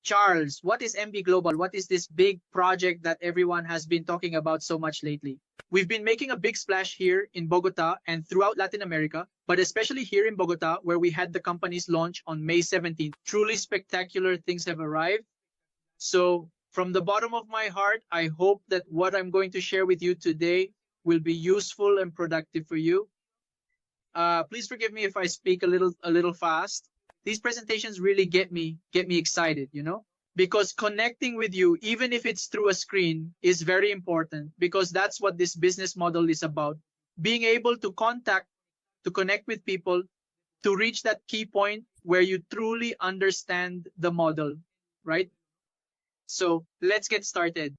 Charles, what is NV Global? What is this big project that everyone has been talking about so much lately? We've been making a big splash here in Bogota and throughout Latin America, but especially here in Bogota, where we had the company's launch on May 17th. Truly spectacular things have arrived. So from the bottom of my heart, I hope that what I'm going to share with you today will be useful and productive for you. Please forgive me if I speak a little fast. These presentations really get me excited, you know, because connecting with you, even if it's through a screen, is very important, because that's what this business model is about. Being able to connect with people, to reach that key point where you truly understand the model, right? So let's get started.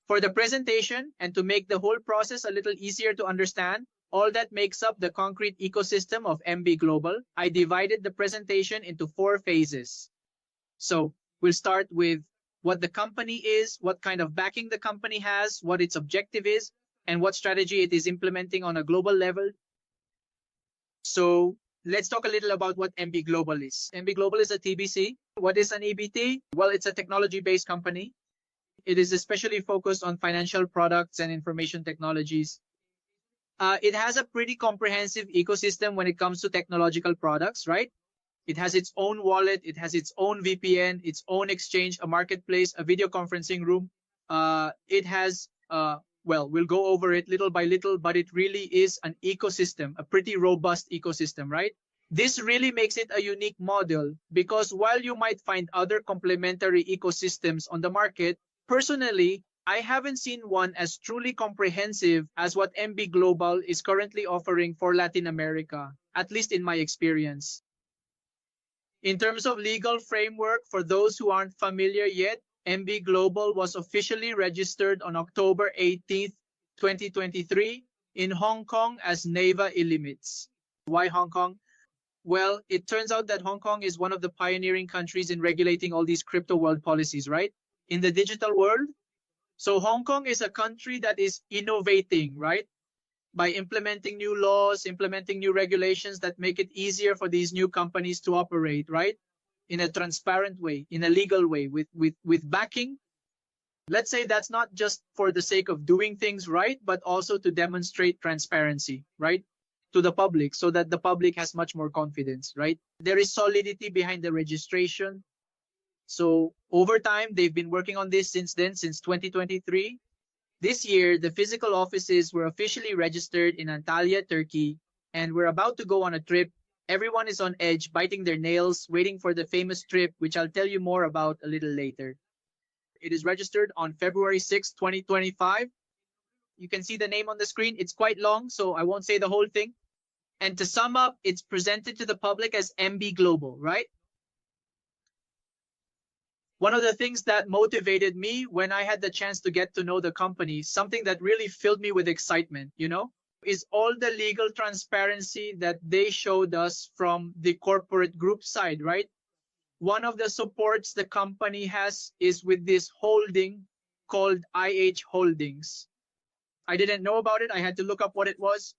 For the presentation and to make the whole process a little easier to understand, all that makes up the concrete ecosystem of NV Global, I divided the presentation into 4 phases. So we'll start with what the company is, what kind of backing the company has, what its objective is, and what strategy it is implementing on a global level. So let's talk a little about what NV Global is. NV Global is a TBC. What is an EBT? Well, it's a technology-based company. It is especially focused on financial products and information technologies. It has a pretty comprehensive ecosystem when it comes to technological products, right? It has its own wallet, it has its own VPN, its own exchange, a marketplace, a video conferencing room. It has, well, we'll go over it little by little, but it really is an ecosystem, a pretty robust ecosystem, right? This really makes it a unique model, because while you might find other complementary ecosystems on the market, personally, I haven't seen one as truly comprehensive as what NV Global is currently offering for Latin America, at least in my experience. In terms of legal framework, for those who aren't familiar yet, NV Global was officially registered on October 18th, 2023 in Hong Kong as NEVA Illimits. Why Hong Kong? Well, it turns out that Hong Kong is one of the pioneering countries in regulating all these crypto world policies, right? In the digital world. So Hong Kong is a country that is innovating, right? By implementing new laws, implementing new regulations that make it easier for these new companies to operate, right? In a transparent way, in a legal way, with backing. Let's say that's not just for the sake of doing things right, but also to demonstrate transparency, right? To the public, so that the public has much more confidence, right? There is solidity behind the registration. So over time, they've been working on this since 2023. This year, the physical offices were officially registered in Antalya, Turkey, and we're about to go on a trip. Everyone is on edge, biting their nails, waiting for the famous trip, which I'll tell you more about a little later. It is registered on February 6, 2025. You can see the name on the screen. It's quite long, so I won't say the whole thing. And to sum up, it's presented to the public as NV Global, right? One of the things that motivated me when I had the chance to get to know the company, something that really filled me with excitement, you know, is all the legal transparency that they showed us from the corporate group side, right? One of the supports the company has is with this holding called IH Holdings. I didn't know about it. I had to look up what it was.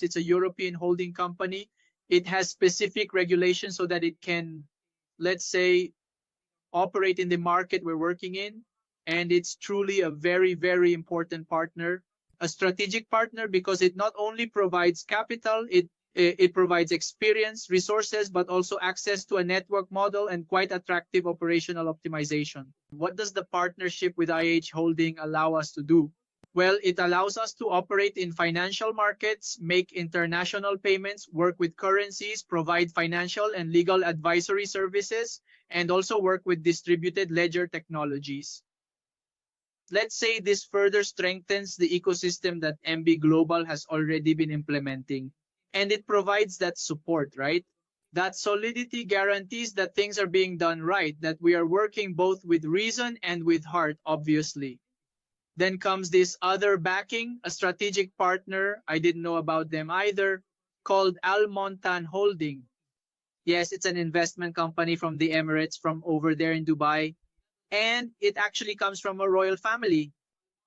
It's a European holding company. It has specific regulations so that it can, let's say, operate in the market we're working in. And it's truly a very, very important partner, a strategic partner, because it not only provides capital, it provides experience, resources, but also access to a network model and quite attractive operational optimization. What does the partnership with IH Holding allow us to do? Well, it allows us to operate in financial markets, make international payments, work with currencies, provide financial and legal advisory services, and also work with distributed ledger technologies. Let's say this further strengthens the ecosystem that NV Global has already been implementing. And it provides that support, right? That solidity guarantees that things are being done right, that we are working both with reason and with heart, obviously. Then comes this other backing, a strategic partner, I didn't know about them either, called Al Montan Holding. Yes, it's an investment company from the Emirates, from over there in Dubai. And it actually comes from a royal family.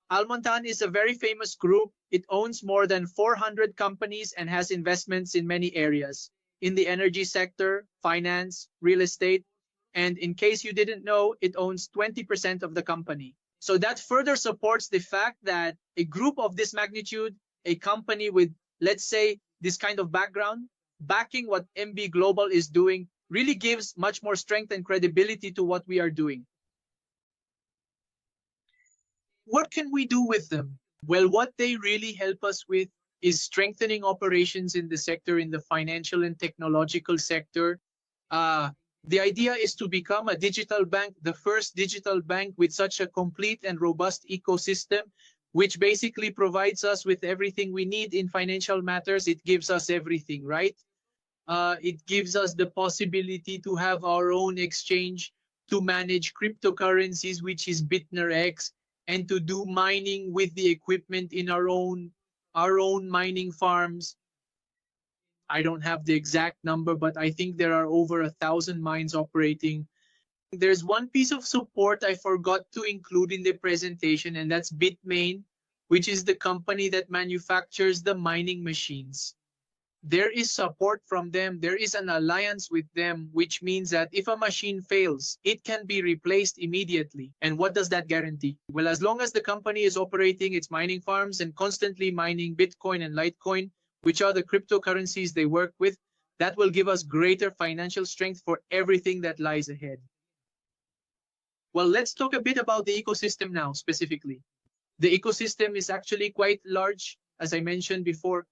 Al Montan is a very famous group. It owns more than 400 companies and has investments in many areas, in the energy sector, finance, real estate. And in case you didn't know, it owns 20% of the company. So that further supports the fact that a group of this magnitude, a company with, let's say, this kind of background, backing what NV Global is doing, really gives much more strength and credibility to what we are doing. What can we do with them? Well, what they really help us with is strengthening operations in the sector, in the financial and technological sector. The idea is to become a digital bank, the first digital bank with such a complete and robust ecosystem, which basically provides us with everything we need in financial matters. It gives us everything, right? It gives us the possibility to have our own exchange, to manage cryptocurrencies, which is BITNEVEX, and to do mining with the equipment in our own mining farms. I don't have the exact number, but I think there are over 1,000 mines operating. There's one piece of support I forgot to include in the presentation, and that's Bitmain, which is the company that manufactures the mining machines. There is support from them. There is an alliance with them, which means that if a machine fails, it can be replaced immediately. And what does that guarantee? Well, as long as the company is operating its mining farms and constantly mining Bitcoin and Litecoin, which are the cryptocurrencies they work with, that will give us greater financial strength for everything that lies ahead. Well, let's talk a bit about the ecosystem now, specifically. The ecosystem is actually quite large, as I mentioned before.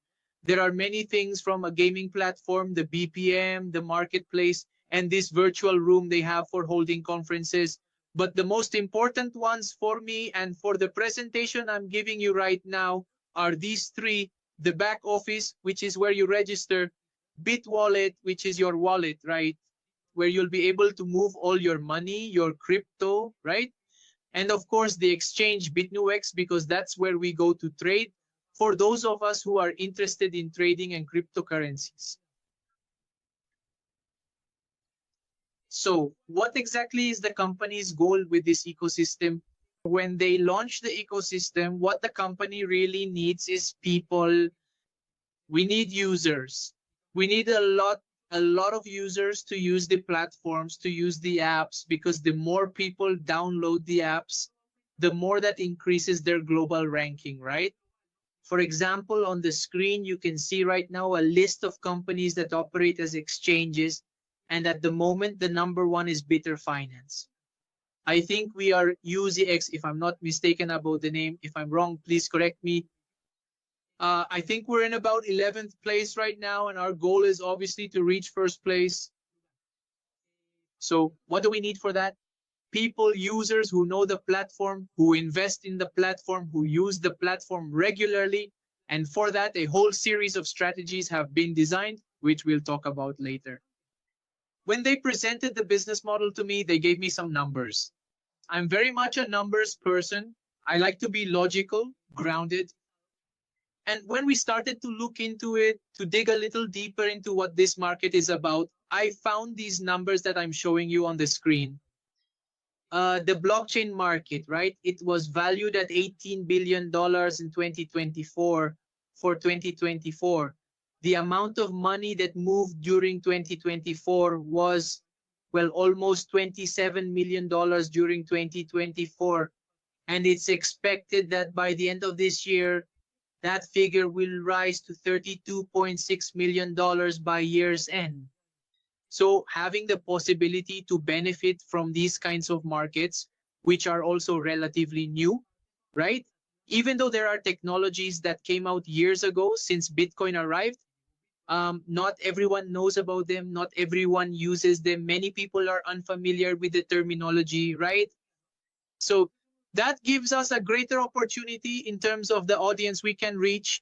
There are many things, from a gaming platform, the BPM, the marketplace, and this virtual room they have for holding conferences. But the most important ones for me and for the presentation I'm giving you right now are these three: the back office, which is where you register; BitWallet, which is your wallet, right, where you'll be able to move all your money, your crypto, right? And of course, the exchange BITNEVEX, because that's where we go to trade, for those of us who are interested in trading and cryptocurrencies. So what exactly is the company's goal with this ecosystem? When they launch the ecosystem, what the company really needs is people. We need users. We need a lot of users to use the platforms, to use the apps, because the more people download the apps, the more that increases their global ranking, right? For example, on the screen, you can see right now a list of companies that operate as exchanges. And at the moment, the number one is Bitter Finance. I think we are UZX, if I'm not mistaken about the name. If I'm wrong, please correct me. I think we're in about 11th place right now, and our goal is obviously to reach first place. So what do we need for that? People, users who know the platform, who invest in the platform, who use the platform regularly. And for that, a whole series of strategies have been designed, which we'll talk about later. When they presented the business model to me, they gave me some numbers. I'm very much a numbers person. I like to be logical, grounded. And when we started to look into it, to dig a little deeper into what this market is about, I found these numbers that I'm showing you on the screen. The blockchain market, right? It was valued at $18 billion in 2024 for 2024. The amount of money that moved during 2024 was, well, almost $27 million during 2024. And it's expected that by the end of this year, that figure will rise to $32.6 million by year's end. So having the possibility to benefit from these kinds of markets, which are also relatively new, right? Even though there are technologies that came out years ago since Bitcoin arrived, not everyone knows about them. Not everyone uses them. Many people are unfamiliar with the terminology, right? So that gives us a greater opportunity in terms of the audience we can reach.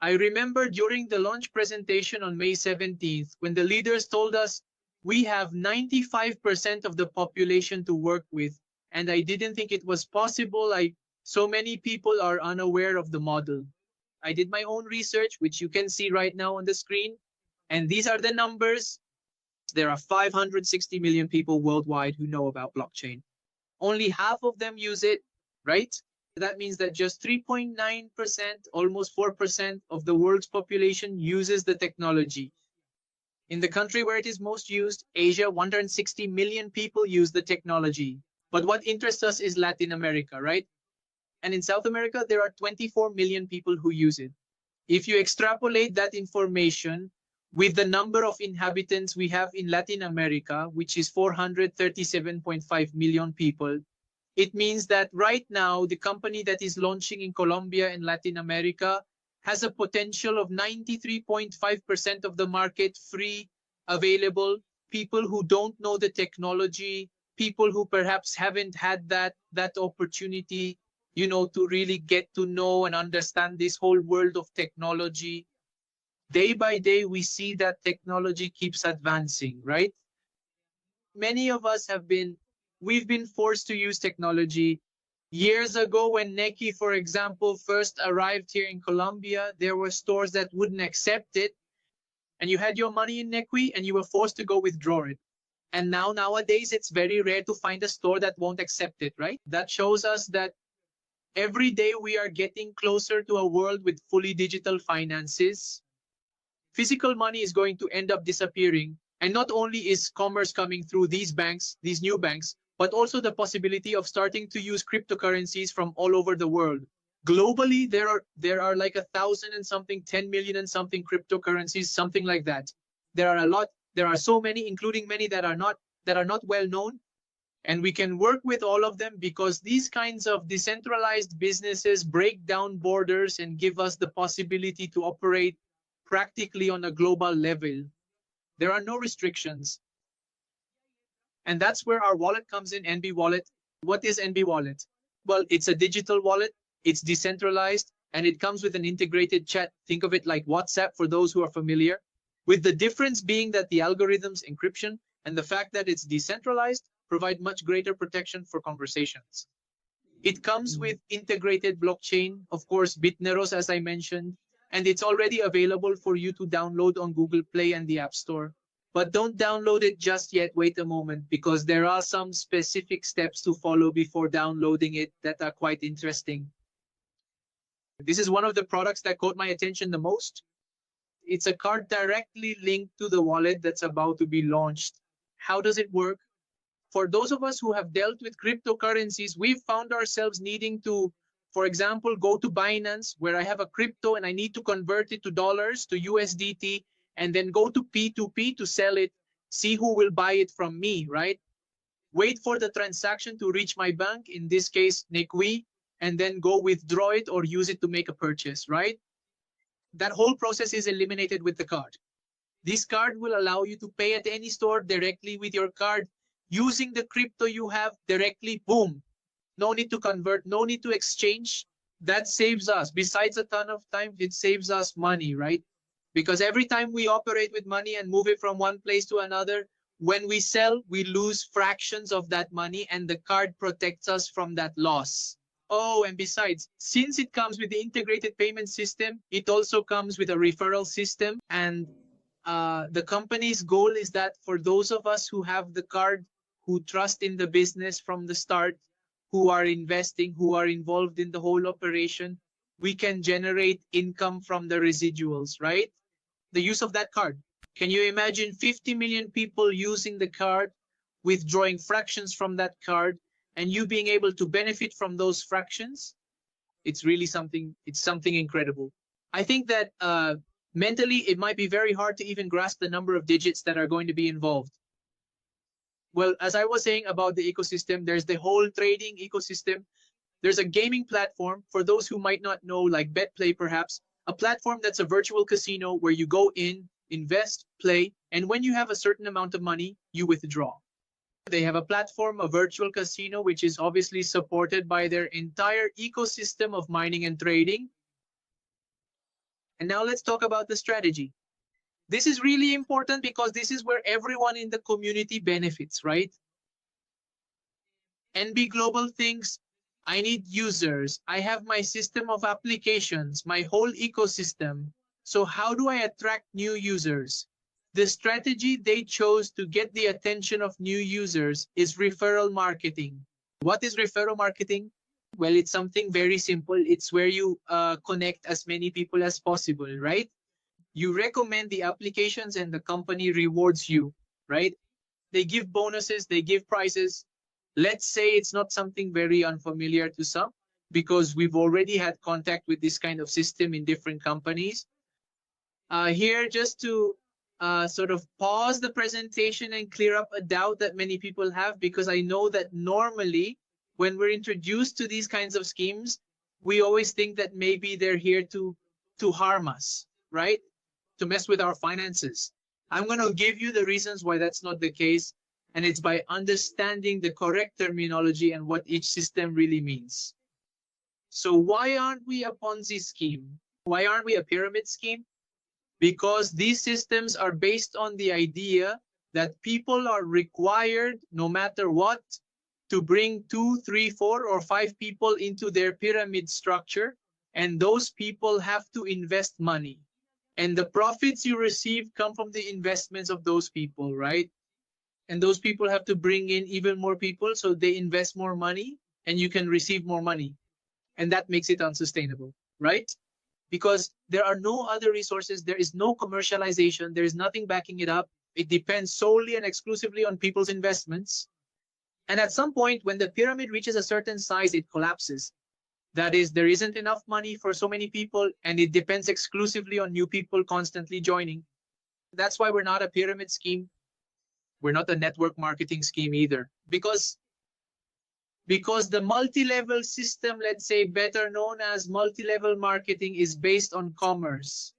I remember during the launch presentation on May 17th, when the leaders told us we have 95% of the population to work with, and I didn't think it was possible. So many people are unaware of the model. I did my own research, which you can see right now on the screen, and these are the numbers. There are 560 million people worldwide who know about blockchain. Only half of them use it, right? That means that just 3.9%, almost 4% of the world's population uses the technology. In the country where it is most used, Asia, 160 million people use the technology. But what interests us is Latin America, right? And in South America, there are 24 million people who use it. If you extrapolate that information with the number of inhabitants we have in Latin America, which is 437.5 million people, it means that right now, the company that is launching in Colombia and Latin America has a potential of 93.5% of the market free, available, people who don't know the technology, people who perhaps haven't had that opportunity, to really get to know and understand this whole world of technology. Day by day, we see that technology keeps advancing, right? Many of us we've been forced to use technology. Years ago, when Neki, for example, first arrived here in Colombia, there were stores that wouldn't accept it. And you had your money in Neki and you were forced to go withdraw it. And nowadays, it's very rare to find a store that won't accept it, right? That shows us that every day we are getting closer to a world with fully digital finances. Physical money is going to end up disappearing. And not only is commerce coming through these banks, these new banks, but also the possibility of starting to use cryptocurrencies from all over the world. Globally, there are like 1,000 and something, 10 million and something cryptocurrencies, something like that. There are a lot. There are so many, including many that are not well known. And we can work with all of them because these kinds of decentralized businesses break down borders and give us the possibility to operate practically on a global level. There are no restrictions. And that's where our wallet comes in, NV Wallet. What is NV Wallet? Well, it's a digital wallet, it's decentralized, and it comes with an integrated chat. Think of it like WhatsApp for those who are familiar, with the difference being that the algorithms, encryption, and the fact that it's decentralized provide much greater protection for conversations. It comes with integrated blockchain, of course, BITNEVEX, as I mentioned, and it's already available for you to download on Google Play and the App Store. But don't download it just yet. Wait a moment, because there are some specific steps to follow before downloading it that are quite interesting. This is one of the products that caught my attention the most. It's a card directly linked to the wallet that's about to be launched. How does it work? For those of us who have dealt with cryptocurrencies, we've found ourselves needing to, for example, go to Binance, where I have a crypto and I need to convert it to dollars, to USDT, and then go to P2P to sell it, see who will buy it from me, right? Wait for the transaction to reach my bank, in this case, Neki, and then go withdraw it or use it to make a purchase, right? That whole process is eliminated with the card. This card will allow you to pay at any store directly with your card, using the crypto you have directly, boom. No need to convert, no need to exchange. That saves us, besides a ton of time, it saves us money, right? Because every time we operate with money and move it from one place to another, when we sell, we lose fractions of that money and the card protects us from that loss. Oh, and besides, since it comes with the integrated payment system, it also comes with a referral system. And the company's goal is that for those of us who have the card, who trust in the business from the start, who are investing, who are involved in the whole operation, we can generate income from the residuals, right? The use of that card. Can you imagine 50 million people using the card, withdrawing fractions from that card, and you being able to benefit from those fractions? It's really something incredible. I think that mentally, it might be very hard to even grasp the number of digits that are going to be involved. Well, as I was saying about the ecosystem, there's the whole trading ecosystem. There's a gaming platform, for those who might not know, like BetPlay perhaps, a platform that's a virtual casino where you go in, invest, play, and when you have a certain amount of money, you withdraw. They have a platform, a virtual casino, which is obviously supported by their entire ecosystem of mining and trading. And now let's talk about the strategy. This is really important because this is where everyone in the community benefits, right? NV Global thinks, I need users. I have my system of applications, my whole ecosystem. So how do I attract new users? The strategy they chose to get the attention of new users is referral marketing. What is referral marketing? Well, it's something very simple. It's where you connect as many people as possible, right? You recommend the applications and the company rewards you, right? They give bonuses, they give prizes. Let's say it's not something very unfamiliar to some because we've already had contact with this kind of system in different companies. Here, just to sort of pause the presentation and clear up a doubt that many people have, because I know that normally when we're introduced to these kinds of schemes, we always think that maybe they're here to harm us, right? To mess with our finances. I'm going to give you the reasons why that's not the case, and it's by understanding the correct terminology and what each system really means. So why aren't we a Ponzi scheme? Why aren't we a pyramid scheme? Because these systems are based on the idea that people are required, no matter what, to bring 2, 3, 4, or 5 people into their pyramid structure, and those people have to invest money. And the profits you receive come from the investments of those people, right? And those people have to bring in even more people, so they invest more money and you can receive more money. And that makes it unsustainable, right? Because there are no other resources, there is no commercialization, there is nothing backing it up. It depends solely and exclusively on people's investments. And at some point, when the pyramid reaches a certain size, it collapses. That is, there isn't enough money for so many people, and it depends exclusively on new people constantly joining. That's why we're not a pyramid scheme. We're not a network marketing scheme either. Because the multi-level system, let's say better known as multi-level marketing, is based on commerce.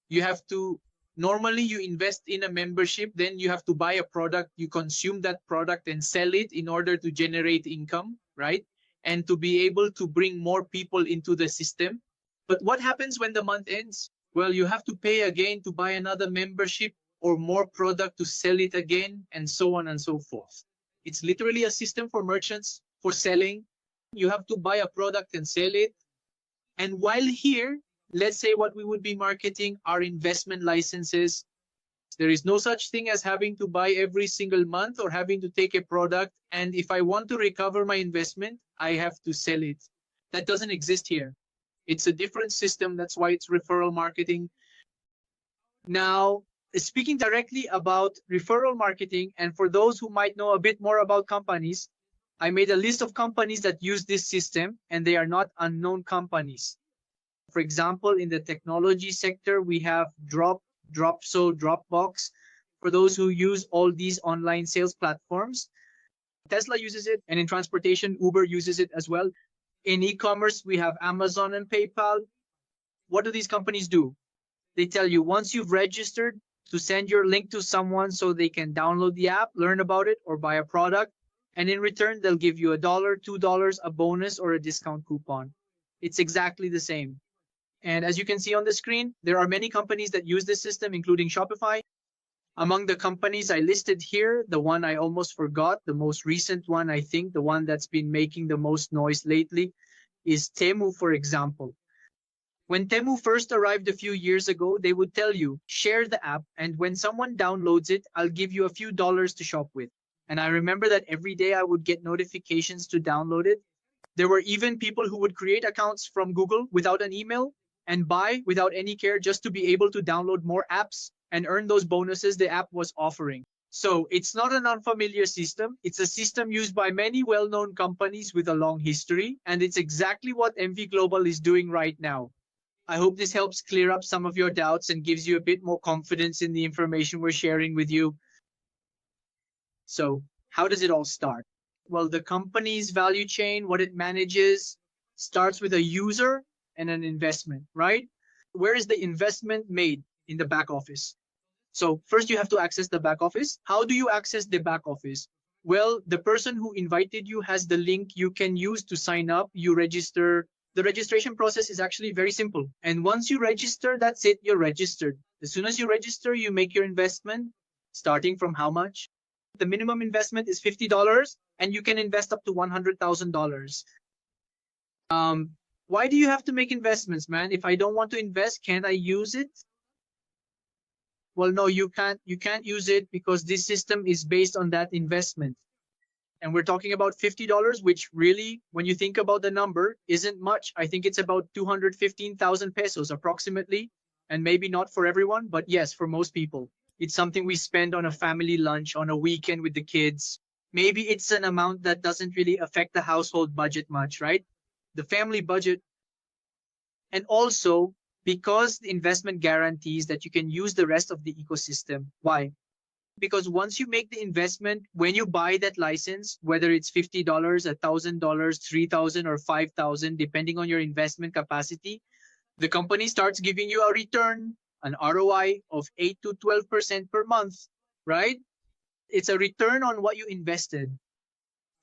You have to, normally you invest in a membership, then you have to buy a product, you consume that product and sell it in order to generate income, right? And to be able to bring more people into the system. But what happens when the month ends? Well, you have to pay again to buy another membership or more product to sell it again, and so on and so forth. It's literally a system for merchants, for selling. You have to buy a product and sell it. And while here, let's say what we would be marketing are investment licenses. There is no such thing as having to buy every single month or having to take a product. And if I want to recover my investment, I have to sell it. That doesn't exist here. It's a different system. That's why it's referral marketing. Now, speaking directly about referral marketing, and for those who might know a bit more about companies, I made a list of companies that use this system, and they are not unknown companies. For example, in the technology sector, we have Dropbox. For those who use all these online sales platforms, Tesla uses it, and in transportation, Uber uses it as well. In e-commerce, we have Amazon and PayPal. What do these companies do? They tell you once you've registered to send your link to someone so they can download the app, learn about it, or buy a product. And in return, they'll give you $1, $2, a bonus, or a discount coupon. It's exactly the same. And as you can see on the screen, there are many companies that use this system, including Shopify. Among the companies I listed here, the one I almost forgot, the most recent one, I think, the one that's been making the most noise lately, is Temu, for example. When Temu first arrived a few years ago, they would tell you, share the app, and when someone downloads it, I'll give you a few dollars to shop with. And I remember that every day I would get notifications to download it. There were even people who would create accounts from Google without an email and buy without any care just to be able to download more apps and earn those bonuses the app was offering. So it's not an unfamiliar system. It's a system used by many well-known companies with a long history, and it's exactly what NV Global is doing right now. I hope this helps clear up some of your doubts and gives you a bit more confidence in the information we're sharing with you. So how does it all start? Well, the company's value chain, what it manages, starts with a user and an investment, right? Where is the investment made? In the back office. So first you have to access the back office. How do you access the back office? Well, the person who invited you has the link you can use to sign up. You register. The registration process is actually very simple. And once you register, that's it, you're registered. As soon as you register, you make your investment, starting from how much? The minimum investment is $50, and you can invest up to $100,000. Why do you have to make investments, man? If I don't want to invest, can't I use it? Well, no, you can't use it because this system is based on that investment. And we're talking about $50, which really, when you think about the number, isn't much. I think it's about 215,000 pesos approximately. And maybe not for everyone, but yes, for most people. It's something we spend on a family lunch on a weekend with the kids. Maybe it's an amount that doesn't really affect the household budget much, right? The family budget. And also, because the investment guarantees that you can use the rest of the ecosystem. Why? Because once you make the investment, when you buy that license, whether it's $50, $1,000, 3,000, or 5,000, depending on your investment capacity, the company starts giving you a return, an ROI of 8 to 12% per month, right? It's a return on what you invested.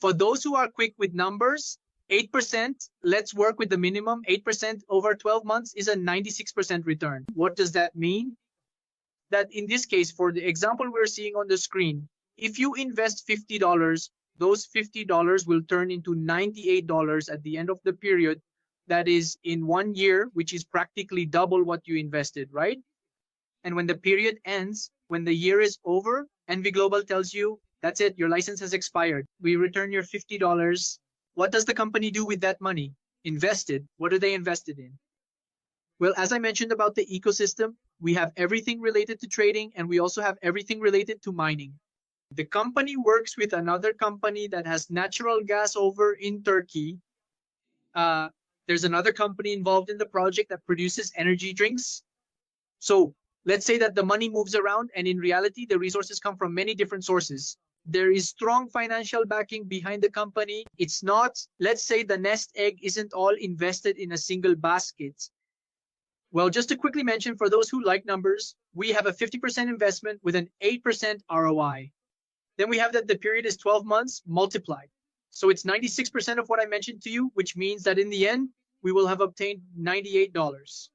For those who are quick with numbers, 8%, let's work with the minimum. 8% over 12 months is a 96% return. What does that mean? That in this case, for the example we're seeing on the screen, if you invest $50, those $50 will turn into $98 at the end of the period. That is in 1 year, which is practically double what you invested, right? And when the period ends, when the year is over, NV Global tells you, that's it, your license has expired. We return your $50. What does the company do with that money? Invested. What are they invested in? Well, as I mentioned about the ecosystem, we have everything related to trading, and we also have everything related to mining. The company works with another company that has natural gas over in Turkey. There's another company involved in the project that produces energy drinks. So let's say that the money moves around, and in reality, the resources come from many different sources. There is strong financial backing behind the company. It's not, let's say the nest egg isn't all invested in a single basket. Well, just to quickly mention, for those who like numbers, we have a 50% investment with an 8% ROI. Then we have that the period is 12 months multiplied. So it's 96% of what I mentioned to you, which means that in the end, we will have obtained $98.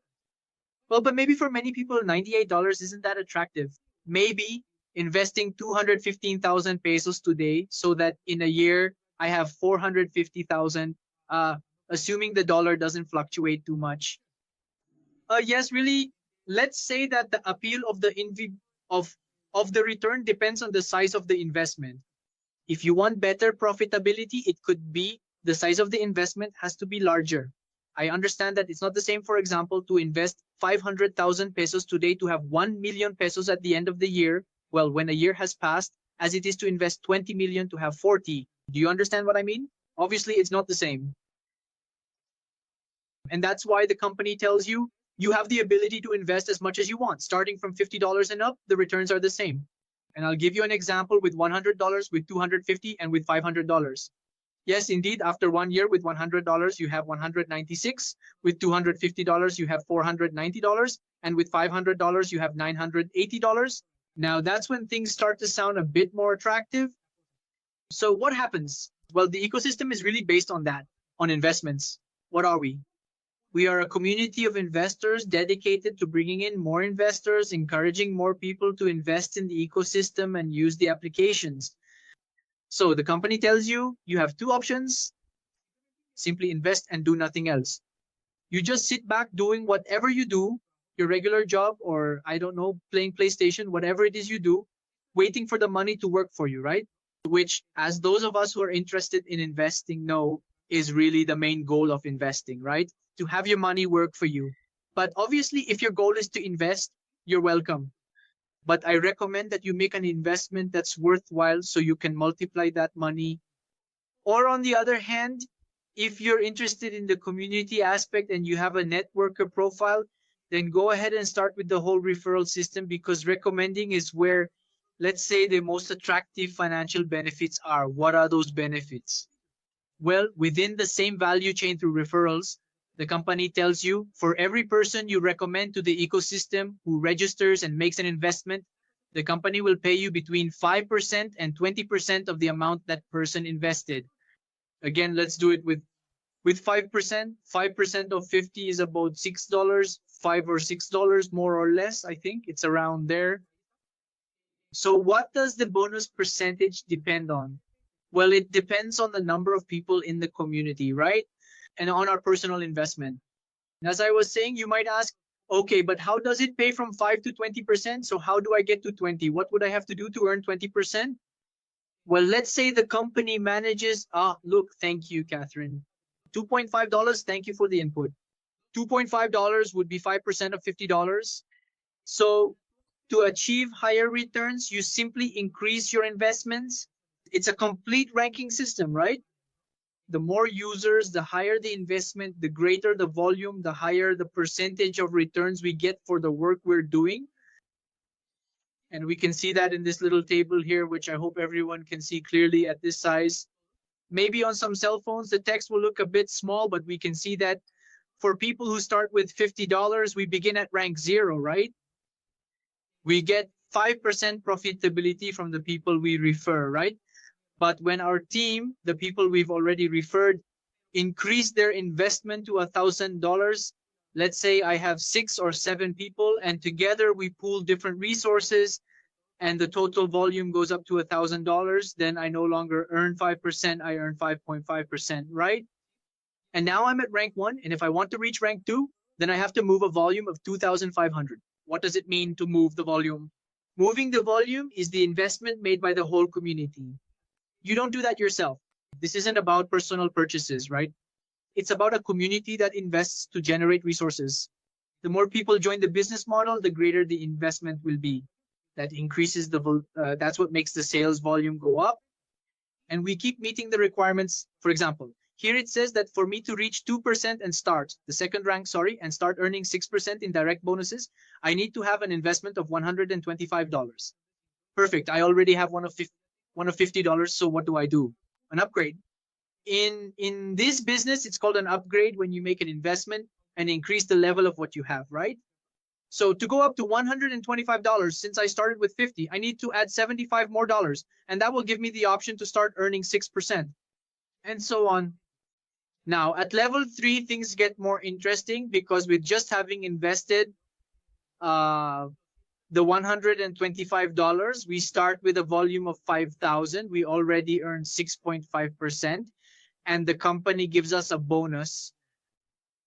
Well, but maybe for many people, $98 isn't that attractive. Maybe investing 215,000 pesos today so that in a year, I have 450,000, assuming the dollar doesn't fluctuate too much. Yes, really. Let's say that the appeal of the of the return depends on the size of the investment. If you want better profitability, it could be the size of the investment has to be larger. I understand that it's not the same, for example, to invest 500,000 pesos today to have 1 million pesos at the end of the year. Well, when a year has passed, as it is to invest 20 million to have 40. Do you understand what I mean? Obviously, it's not the same. And that's why the company tells you you have the ability to invest as much as you want. Starting from $50 and up, the returns are the same. And I'll give you an example with $100, with $250, and with $500. Yes, indeed, after 1 year with $100, you have $196. With $250, you have $490. And with $500, you have $980. Now, that's when things start to sound a bit more attractive. So what happens? Well, the ecosystem is really based on that, on investments. What are we? We are a community of investors dedicated to bringing in more investors, encouraging more people to invest in the ecosystem and use the applications. So the company tells you you have two options: simply invest and do nothing else. You just sit back doing whatever you do, your regular job, or I don't know, playing PlayStation, whatever it is you do, waiting for the money to work for you, right? Which, as those of us who are interested in investing know, is really the main goal of investing, right? To have your money work for you. But obviously, if your goal is to invest, you're welcome. But I recommend that you make an investment that's worthwhile so you can multiply that money. Or on the other hand, if you're interested in the community aspect and you have a networker profile, then go ahead and start with the whole referral system, because recommending is where, let's say, the most attractive financial benefits are. What are those benefits? Well, within the same value chain through referrals, the company tells you for every person you recommend to the ecosystem who registers and makes an investment, the company will pay you between 5% and 20% of the amount that person invested. Again, let's do it with 5%. 5% of 50 is about $6, $5 or $6 more or less. I think it's around there. So what does the bonus percentage depend on? Well, it depends on the number of people in the community, right? And on our personal investment. And as I was saying, you might ask, okay, but how does it pay from 5 to 20%? So how do I get to 20? What would I have to do to earn 20%? Well, let's say the company manages, look, thank you, Catherine. $2.5, thank you for the input. $2.5 would be 5% of $50. So to achieve higher returns, you simply increase your investments. It's a complete ranking system, right? The more users, the higher the investment, the greater the volume, the higher the percentage of returns we get for the work we're doing. And we can see that in this little table here, which I hope everyone can see clearly at this size. Maybe on some cell phones, the text will look a bit small, but we can see that for people who start with $50, we begin at rank 0, right? We get 5% profitability from the people we refer, right? But when our team, the people we've already referred, increase their investment to $1,000, let's say I have 6 or 7 people, and together we pool different resources, and the total volume goes up to $1,000, then I no longer earn 5%, I earn 5.5%, right? And now I'm at rank 1, and if I want to reach rank 2, then I have to move a volume of 2,500. What does it mean to move the volume? Moving the volume is the investment made by the whole community. You don't do that yourself. This isn't about personal purchases, right? It's about a community that invests to generate resources. The more people join the business model, the greater the investment will be. That increases that's what makes the sales volume go up. And we keep meeting the requirements. For example, here it says that for me to reach 2% and start, the second rank, and start earning 6% in direct bonuses, I need to have an investment of $125. Perfect. I already have one of $50. So what do I do? An upgrade. In this business, it's called an upgrade when you make an investment and increase the level of what you have, right? So to go up to $125, since I started with 50, I need to add $75 more, and that will give me the option to start earning 6%, and so on. Now, at level 3, things get more interesting because with just having invested the $125, we start with a volume of 5,000. We already earn 6.5%, and the company gives us a bonus.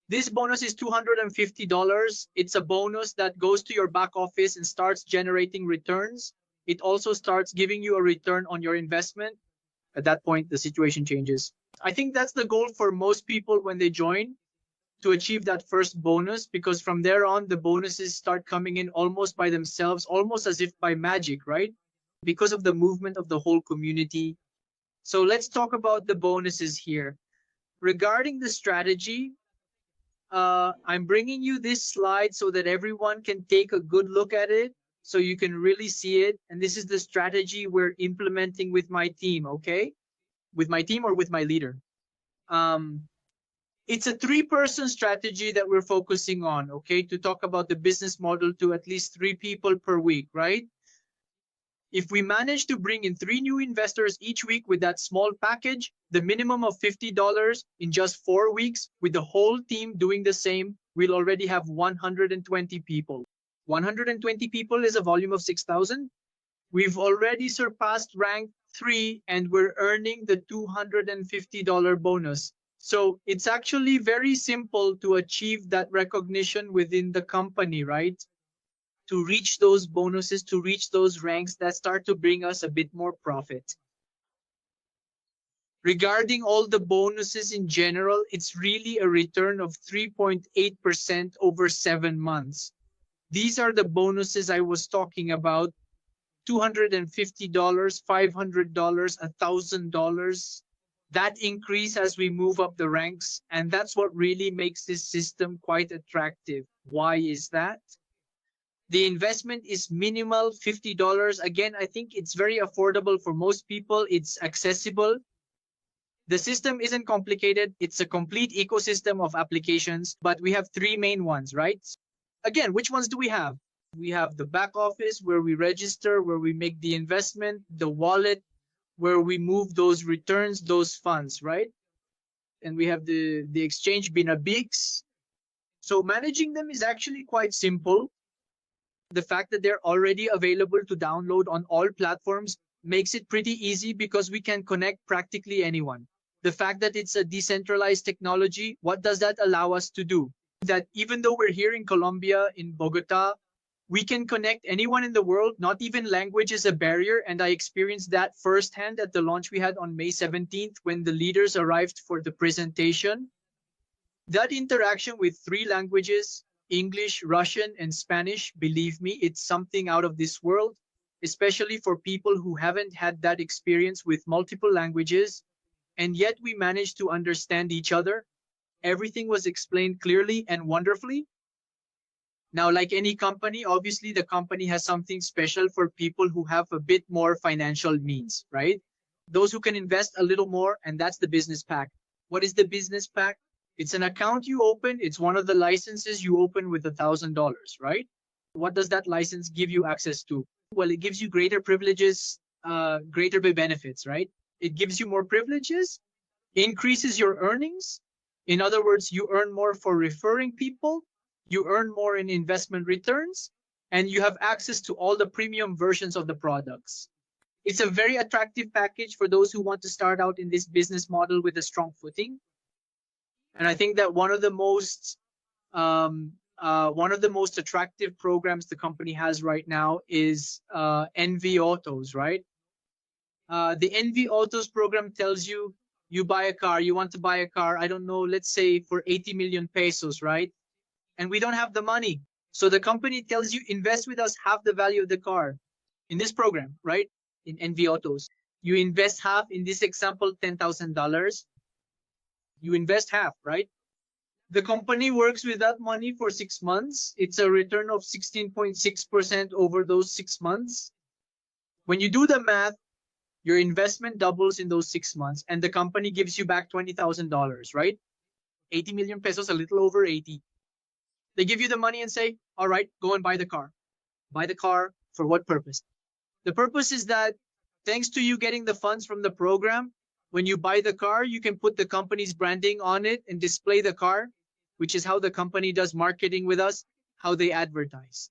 This bonus is $250. It's a bonus that goes to your back office and starts generating returns. It also starts giving you a return on your investment. At that point, the situation changes. I think that's the goal for most people when they join, to achieve that first bonus, because from there on, the bonuses start coming in almost by themselves, almost as if by magic, right? Because of the movement of the whole community. So let's talk about the bonuses here. Regarding the strategy, I'm bringing you this slide so that everyone can take a good look at it, so you can really see it. And this is the strategy we're implementing with my team, okay? With my team or with my leader. It's a 3-person strategy that we're focusing on, okay? To talk about the business model to at least 3 people per week, right? If we manage to bring in 3 new investors each week with that small package, the minimum of $50 in just 4 weeks, with the whole team doing the same, we'll already have 120 people. 120 people is a volume of 6,000. We've already surpassed rank 3 and we're earning the $250 bonus. So it's actually very simple to achieve that recognition within the company, right? To reach those bonuses, to reach those ranks that start to bring us a bit more profit. Regarding all the bonuses in general, it's really a return of 3.8% over 7 months. These are the bonuses I was talking about: $250, $500, $1,000. That increase as we move up the ranks, and that's what really makes this system quite attractive. Why is that? The investment is minimal, $50. Again, I think it's very affordable for most people. It's accessible. The system isn't complicated. It's a complete ecosystem of applications, but we have 3 main ones, right? Again, which ones do we have? We have the back office where we register, where we make the investment, the wallet where we move those returns, those funds, right? And we have the exchange BITNEVEX. So managing them is actually quite simple. The fact that they're already available to download on all platforms makes it pretty easy because we can connect practically anyone. The fact that it's a decentralized technology, what does that allow us to do? That even though we're here in Colombia, in Bogota, we can connect anyone in the world. Not even language is a barrier. And I experienced that firsthand at the launch we had on May 17th when the leaders arrived for the presentation. That interaction with 3 languages, English, Russian, and Spanish, believe me, it's something out of this world, especially for people who haven't had that experience with multiple languages, and yet we managed to understand each other. Everything was explained clearly and wonderfully. Now, like any company, obviously the company has something special for people who have a bit more financial means, right? Those who can invest a little more, and that's the business pack. What is the business pack? It's an account you open. It's one of the licenses you open with $1,000, right? What does that license give you access to? Well, it gives you greater privileges, greater benefits, right? It gives you more privileges, increases your earnings. In other words, you earn more for referring people, you earn more in investment returns, and you have access to all the premium versions of the products. It's a very attractive package for those who want to start out in this business model with a strong footing. And I think that one of the most attractive programs the company has right now is NV Autos, right? The NV Autos program tells you, you buy a car, you want to buy a car, I don't know, let's say for 80 million pesos, right? And we don't have the money. So the company tells you, invest with us half the value of the car in this program, right? In NV Autos. You invest half, in this example, $10,000. You invest half, right? The company works with that money for 6 months. It's a return of 16.6% over those 6 months. When you do the math, your investment doubles in those 6 months, and the company gives you back $20,000, right? 80 million pesos, a little over 80. They give you the money and say, all right, go and buy the car. Buy the car for what purpose? The purpose is that thanks to you getting the funds from the program, when you buy the car, you can put the company's branding on it and display the car, which is how the company does marketing with us, how they advertise.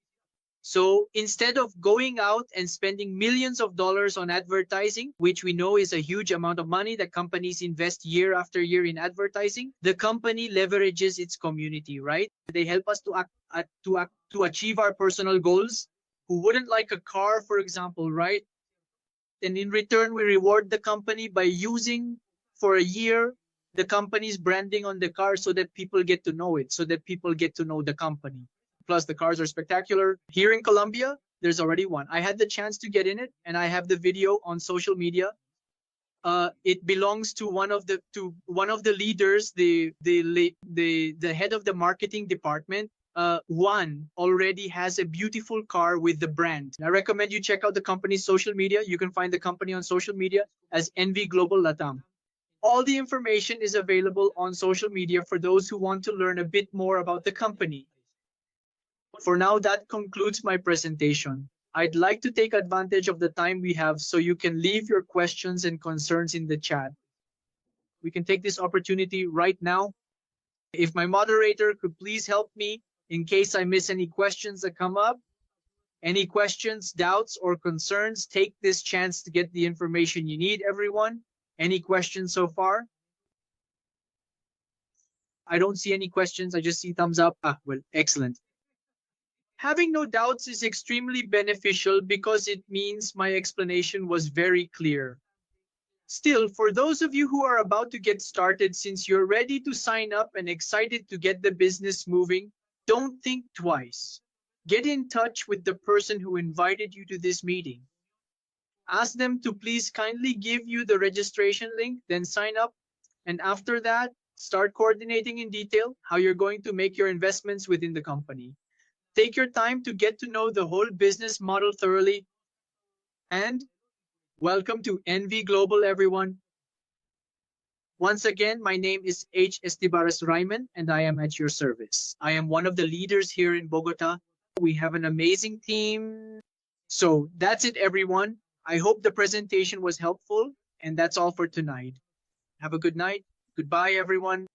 So instead of going out and spending millions of dollars on advertising, which we know is a huge amount of money that companies invest year after year in advertising, the company leverages its community, right? They help us to achieve our personal goals. Who wouldn't like a car, for example, right? And in return, we reward the company by using for a year the company's branding on the car so that people get to know it, so that people get to know the company. Plus, the cars are spectacular. Here in Colombia, there's already one. I had the chance to get in it, and I have the video on social media. It belongs to one of the leaders, the head of the marketing department. One already has a beautiful car with the brand. I recommend you check out the company's social media. You can find the company on social media as NV Global LATAM. All the information is available on social media for those who want to learn a bit more about the company. For now, that concludes my presentation. I'd like to take advantage of the time we have so you can leave your questions and concerns in the chat. We can take this opportunity right now. If my moderator could please help me in case I miss any questions that come up. Any questions, doubts, or concerns, take this chance to get the information you need, everyone. Any questions so far? I don't see any questions. I just see thumbs up. Well, excellent. Having no doubts is extremely beneficial because it means my explanation was very clear. Still, for those of you who are about to get started, since you're ready to sign up and excited to get the business moving, don't think twice. Get in touch with the person who invited you to this meeting. Ask them to please kindly give you the registration link, then sign up. And after that, start coordinating in detail how you're going to make your investments within the company. Take your time to get to know the whole business model thoroughly. And welcome to NV Global, everyone. Once again, my name is H. Estibaras Raiman, and I am at your service. I am one of the leaders here in Bogota. We have an amazing team. So that's it, everyone. I hope the presentation was helpful, and that's all for tonight. Have a good night. Goodbye, everyone.